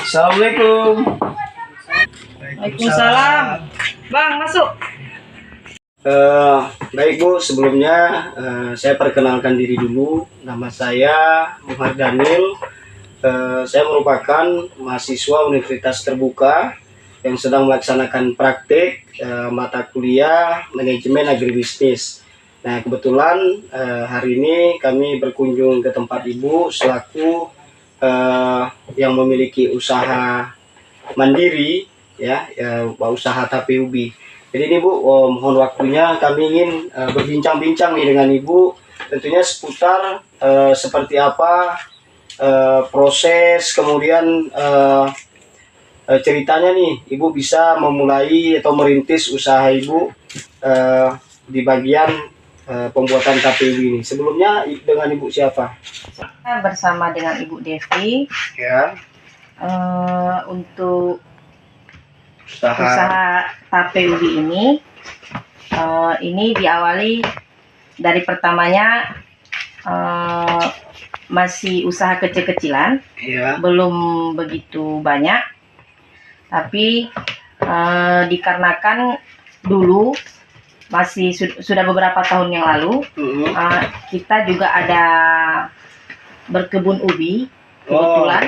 Assalamualaikum. Waalaikumsalam. Bang, masuk. Baik Bu, sebelumnya saya perkenalkan diri dulu. Nama saya Muhammad Daniel. Saya merupakan mahasiswa Universitas Terbuka yang sedang melaksanakan praktik mata kuliah manajemen agribisnis. Nah, kebetulan hari ini kami berkunjung ke tempat Ibu selaku yang memiliki usaha mandiri, ya, usaha tape ubi. Jadi ini Bu, mohon waktunya, kami ingin berbincang-bincang nih dengan Ibu, tentunya seputar seperti apa proses, kemudian ceritanya nih Ibu bisa memulai atau merintis usaha Ibu di bagian pembuatan tape ubi ini. Sebelumnya dengan Ibu siapa? Bersama dengan Ibu Devi. Ya. Untuk usaha tape ubi ini diawali dari pertamanya masih usaha kecil-kecilan, ya, belum begitu banyak, tapi dikarenakan dulu masih sudah beberapa tahun yang lalu kita juga ada berkebun ubi. Kebetulan,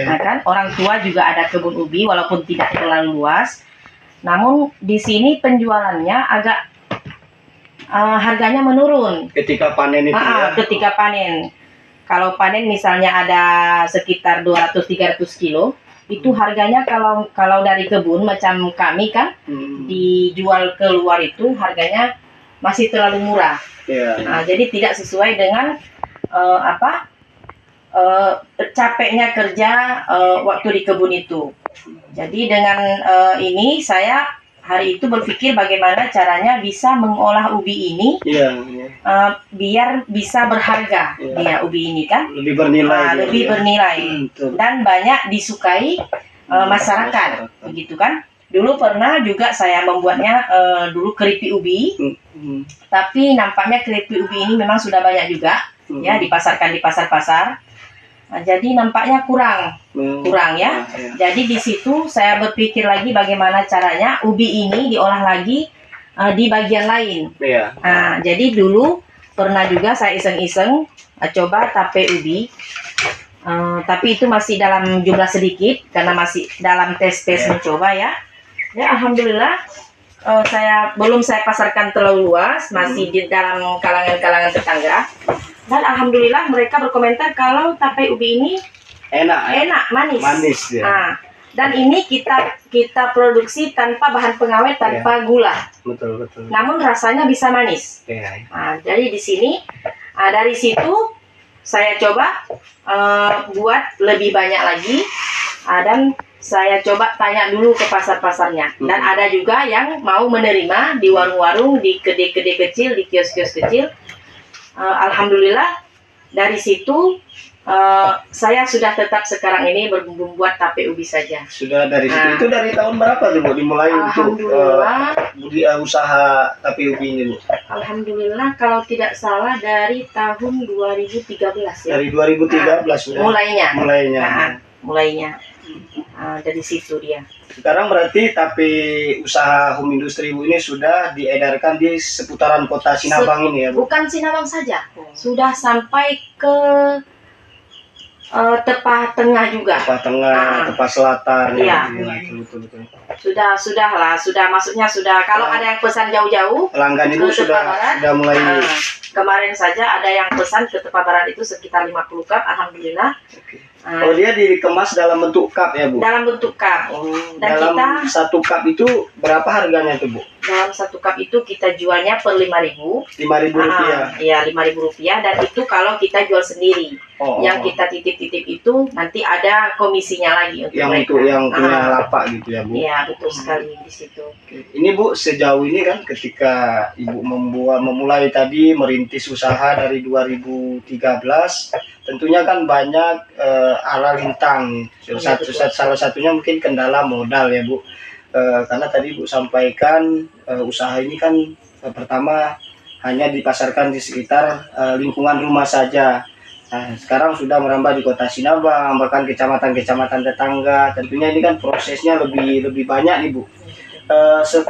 nah kan, orang tua juga ada kebun ubi walaupun tidak terlalu luas. Namun di sini penjualannya agak harganya menurun. Ketika panen itu ketika panen. Kalau panen misalnya ada sekitar 200-300 kilo, itu harganya kalau dari kebun macam kami kan, dijual keluar itu harganya masih terlalu murah. Nah, jadi tidak sesuai dengan capeknya kerja waktu di kebun itu. Jadi dengan ini saya hari itu berpikir bagaimana caranya bisa mengolah ubi ini biar bisa berharga. Dia ubi ini kan lebih bernilai dan banyak disukai masyarakat, begitu kan. Dulu pernah juga saya membuatnya dulu keripik ubi, tapi nampaknya keripik ubi ini memang sudah banyak juga ya dipasarkan di pasar-pasar. Nah, jadi nampaknya kurang ya. Jadi di situ saya berpikir lagi bagaimana caranya ubi ini diolah lagi di bagian lain. Nah, jadi dulu pernah juga saya iseng-iseng coba tape ubi, tapi itu masih dalam jumlah sedikit karena masih dalam tes mencoba ya. Ya, alhamdulillah saya pasarkan terlalu luas, masih di dalam kalangan tetangga. Dan alhamdulillah mereka berkomentar kalau tape ubi ini enak, manis ya. Nah, dan ini kita produksi tanpa bahan pengawet, tanpa gula. Betul. Namun rasanya bisa manis. Nah, jadi di sini dari situ saya coba buat lebih banyak lagi, dan saya coba tanya dulu ke pasar-pasarnya. Dan ada juga yang mau menerima di warung-warung, di kedai-kedai kecil, di kios-kios kecil. Alhamdulillah dari situ saya sudah tetap sekarang ini membuat tape ubi saja. Sudah dari situ. Itu dari tahun berapa tuh Bu dimulai untuk usaha tape ubi ini Bu? Alhamdulillah kalau tidak salah dari tahun 2013 ya. Dari 2013 mulainya. Dari situ dia. Sekarang berarti tape usaha home industri Ibu ini sudah diedarkan di seputaran kota Sinabang ini ya Bu? Bukan Sinabang saja, sudah sampai ke Tepah Tengah juga. Tepah Tengah, Tepah Selatan. Iya. Betul. Sudah maksudnya sudah. Kalau ada yang pesan jauh-jauh, pelanggan itu sudah mulai. Kemarin saja ada yang pesan ke Tepah Barat itu sekitar 50 cup, alhamdulillah. Oh, dia dikemas dalam bentuk cup ya Bu? Dalam bentuk cup. Dan dalam satu cup itu berapa harganya tuh Bu? Dalam satu cup itu kita jualnya per 5.000. 5.000 rupiah? Iya, 5.000 rupiah, dan itu kalau kita jual sendiri. Yang kita titip-titip itu nanti ada komisinya lagi untuk mereka. Yang punya lapak gitu ya Bu? Iya, betul sekali di situ. Ini Bu, sejauh ini kan ketika Ibu memulai tadi merintis usaha dari 2013, tentunya kan banyak ala lintang. Salah satunya mungkin kendala modal ya Bu. Karena tadi Bu sampaikan usaha ini kan pertama hanya dipasarkan di sekitar lingkungan rumah saja. Nah, sekarang sudah merambah di Kota Sinabang, bahkan kecamatan-kecamatan tetangga. Tentunya ini kan prosesnya lebih banyak nih Bu.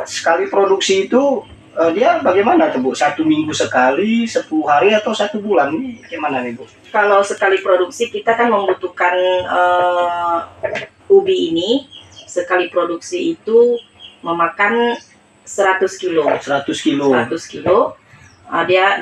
Sekali produksi itu dia bagaimana tuh Bu? 1 minggu sekali, 10 hari atau 1 bulan? Ini gimana nih Bu? Kalau sekali produksi kita kan membutuhkan ubi ini sekali produksi itu memakan 100 kilo. 100 kilo. 100 kilo.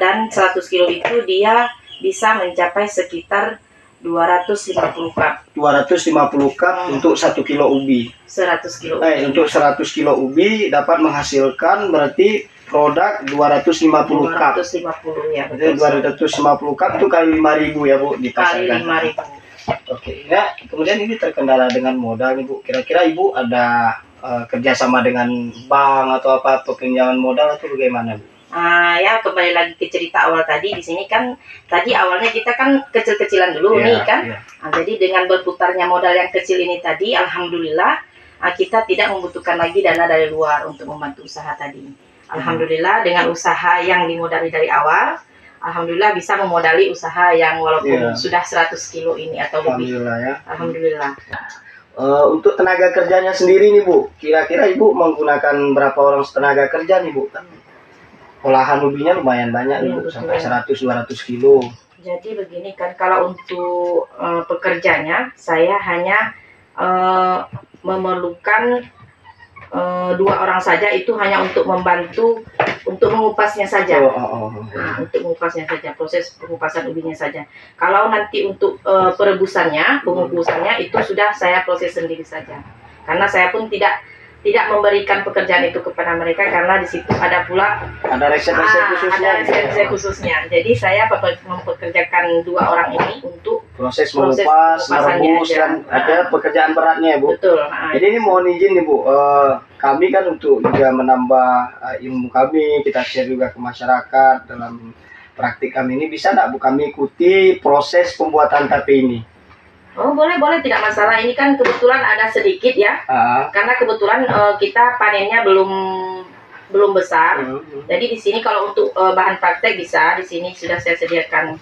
Dan 100 kilo itu dia bisa mencapai sekitar 250 cup. 250 cup untuk 1 kilo ubi. 100 kilo. Untuk 100 kilo ubi dapat menghasilkan berarti produk 250 cup. 250 ya. Betul. 250 cup itu kali 5.000 ya Bu dipasarkan. Kali 5.000. Oke. Ya, kemudian ini terkendala dengan modal nih Bu. Kira-kira Ibu ada kerjasama dengan bank atau apa pinjaman modal atau bagaimana Bu? Ya kembali lagi ke cerita awal tadi. Di sini kan tadi awalnya kita kan kecil-kecilan dulu nih kan. Jadi dengan berputarnya modal yang kecil ini tadi, alhamdulillah kita tidak membutuhkan lagi dana dari luar untuk membantu usaha tadi. Alhamdulillah dengan usaha yang dimodali dari awal, alhamdulillah bisa memodali usaha yang walaupun sudah 100 kilo ini atau lebih. Alhamdulillah ya. Alhamdulillah. Untuk tenaga kerjanya sendiri nih Bu, kira-kira Ibu menggunakan berapa orang tenaga kerja nih Bu? Olahan ubinya lumayan banyak nih Bu, sampai 100-200 kilo. Jadi begini kan, kalau untuk pekerjanya saya hanya memerlukan 2 orang saja, itu hanya untuk membantu untuk mengupasnya saja. Untuk mengupasnya saja, proses pengupasan ubinya saja. Kalau nanti untuk perebusannya, pengukusannya itu sudah saya proses sendiri saja. Karena saya pun tidak memberikan pekerjaan itu kepada mereka, karena di situ ada pula resep-resep khususnya. Ada resep khususnya. Jadi saya mempekerjakan 2 orang ini untuk proses mengupas, merebus, dan ada pekerjaan beratnya ya Bu. Betul. Jadi ini mohon izin nih Bu, kami kan untuk juga menambah ilmu kami, kita share juga ke masyarakat dalam praktik kami ini, bisa nggak Bu kami ikuti proses pembuatan tape ini? Oh boleh, tidak masalah. Ini kan kebetulan ada sedikit ya, karena kebetulan kita panennya belum besar. Jadi di sini kalau untuk bahan praktek bisa, di sini sudah saya sediakan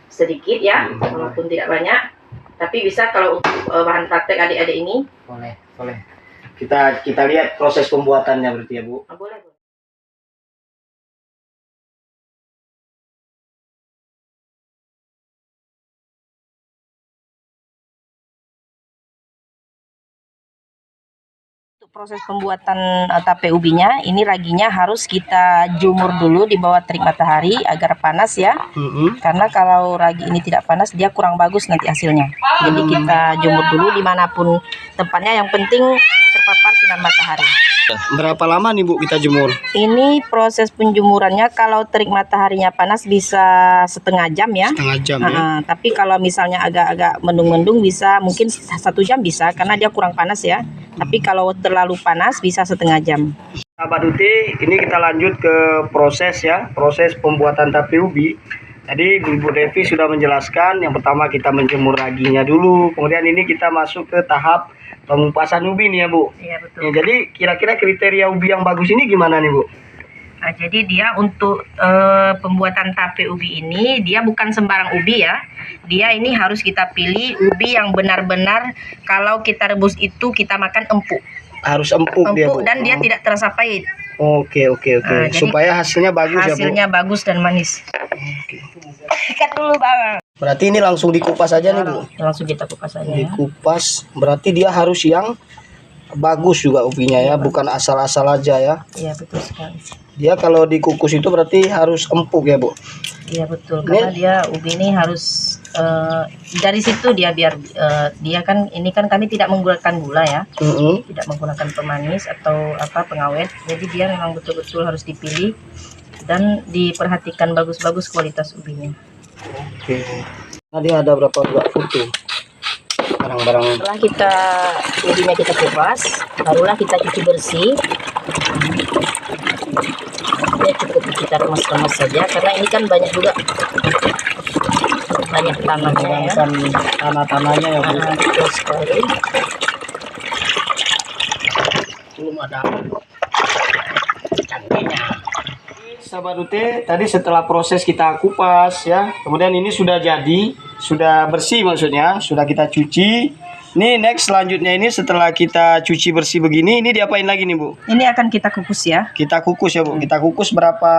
sedikit ya, walaupun tidak banyak. Tapi bisa kalau untuk bahan praktek adik-adik ini. Boleh. Kita lihat proses pembuatannya berarti ya Bu. Boleh. Proses pembuatan tape ubinya, ini raginya harus kita jumur dulu di bawah terik matahari agar panas ya. Karena kalau ragi ini tidak panas dia kurang bagus nanti hasilnya. Jadi kita jumur dulu dimanapun tempatnya, yang penting terpapar sinar matahari. Berapa lama nih Bu kita jemur? Ini proses penjemurannya kalau terik mataharinya panas bisa setengah jam ya. Setengah jam ya. Tapi kalau misalnya agak-agak mendung-mendung bisa mungkin 1 jam bisa, karena dia kurang panas ya. Tapi kalau terlalu panas bisa setengah jam. Sahabat Uti, ini kita lanjut ke proses ya, proses pembuatan tape ubi. Tadi Bu Devi sudah menjelaskan, yang pertama kita menjemur raginya dulu, kemudian ini kita masuk ke tahap pengupasan ubi nih ya Bu. Iya betul. Ya, jadi kira-kira kriteria ubi yang bagus ini gimana nih Bu? Jadi dia untuk pembuatan tape ubi ini, dia bukan sembarang ubi ya. Dia ini harus kita pilih ubi yang benar-benar kalau kita rebus itu kita makan empuk. Harus empuk dia Bu. Dan dia tidak terasa pahit. Oke. Supaya hasilnya bagus ya Bu. Hasilnya bagus dan manis. Ikat dulu Bang. Berarti ini langsung dikupas aja nih Bu. Langsung kita kupas aja. Dikupas, berarti dia harus yang bagus juga ubinya ya, bukan asal-asal aja ya. Iya betul sekali. Dia kalau dikukus itu berarti harus empuk ya Bu. Iya betul, karena dia ubi ini harus dari situ dia biar dia kan ini kan kami tidak menggunakan gula ya, tidak menggunakan pemanis atau apa pengawet. Jadi dia memang betul-betul harus dipilih dan diperhatikan bagus-bagus kualitas ubinya. Oke. Tadi ada berapa foto barang-barang. Setelah ubinya kita kupas, barulah kita cuci bersih. Ya cukup kita remas-remas saja, karena ini kan banyak tanahnya ya. Tanah-tanahnya ya Bu. Betul sekali. Belum ada cantiknya. sahabat UT, tadi setelah proses kita kupas ya, kemudian ini sudah jadi, sudah bersih maksudnya, sudah kita cuci. Ini next selanjutnya ini setelah kita cuci bersih begini, ini diapain lagi nih Bu? Ini akan kita kukus ya. Kita kukus ya Bu. Kita kukus berapa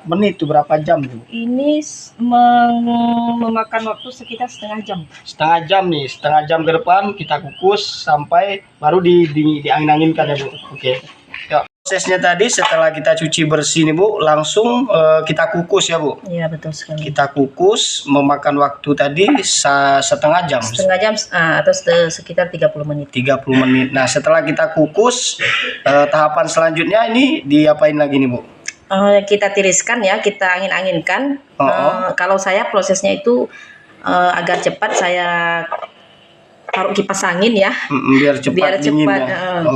menit tuh, berapa jam tuh? Ini memakan waktu sekitar setengah jam. Setengah jam nih, setengah jam ke depan kita kukus sampai baru diangin-anginkan ya Bu. Oke. Ya, prosesnya tadi setelah kita cuci bersih nih Bu, langsung kita kukus ya Bu. Iya betul sekali. Kita kukus memakan waktu tadi setengah jam. Setengah jam atau sekitar 30 menit. 30 menit. Nah setelah kita kukus, tahapan selanjutnya ini diapain lagi nih Bu? Kita tiriskan ya, kita angin-anginkan. Kalau saya prosesnya itu agar cepat saya taruh kipas angin ya. Biar cepat dingin ya.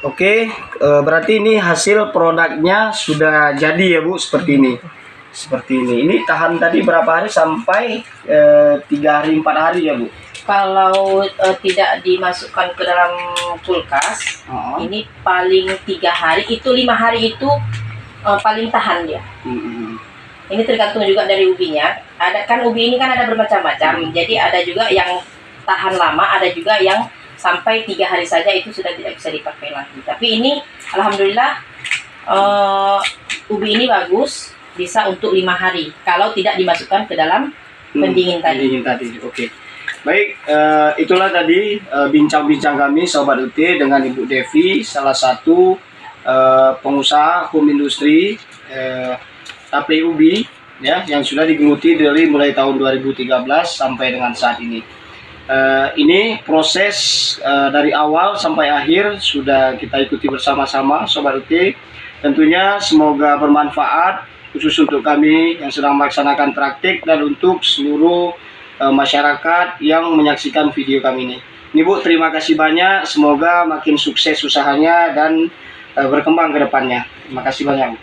Oke. Berarti ini hasil produknya sudah jadi ya Bu, seperti ini. Seperti ini. Ini tahan tadi berapa hari sampai 3 hari 4 hari ya Bu? Kalau tidak dimasukkan ke dalam kulkas, ini paling 3 hari, itu 5 hari itu paling tahan dia. Ini tergantung juga dari ubinya. Ada kan ubi ini kan ada bermacam-macam. Jadi ada juga yang tahan lama, ada juga yang sampai 3 hari saja itu sudah tidak bisa dipakai lagi. Tapi ini alhamdulillah ubi ini bagus, bisa untuk 5 hari kalau tidak dimasukkan ke dalam pendingin tadi. Pendingin tadi. Oke. Baik, itulah tadi bincang-bincang kami Sobat UT dengan Ibu Devi, salah satu pengusaha home industri tape ubi ya, yang sudah digeluti dari mulai tahun 2013 sampai dengan saat ini. Ini proses dari awal sampai akhir sudah kita ikuti bersama-sama Sobat UT. Tentunya semoga bermanfaat khusus untuk kami yang sedang melaksanakan praktik dan untuk seluruh masyarakat yang menyaksikan video kami ini. Ini Bu, terima kasih banyak. Semoga makin sukses usahanya dan berkembang ke depannya. Terima kasih banyak Bu.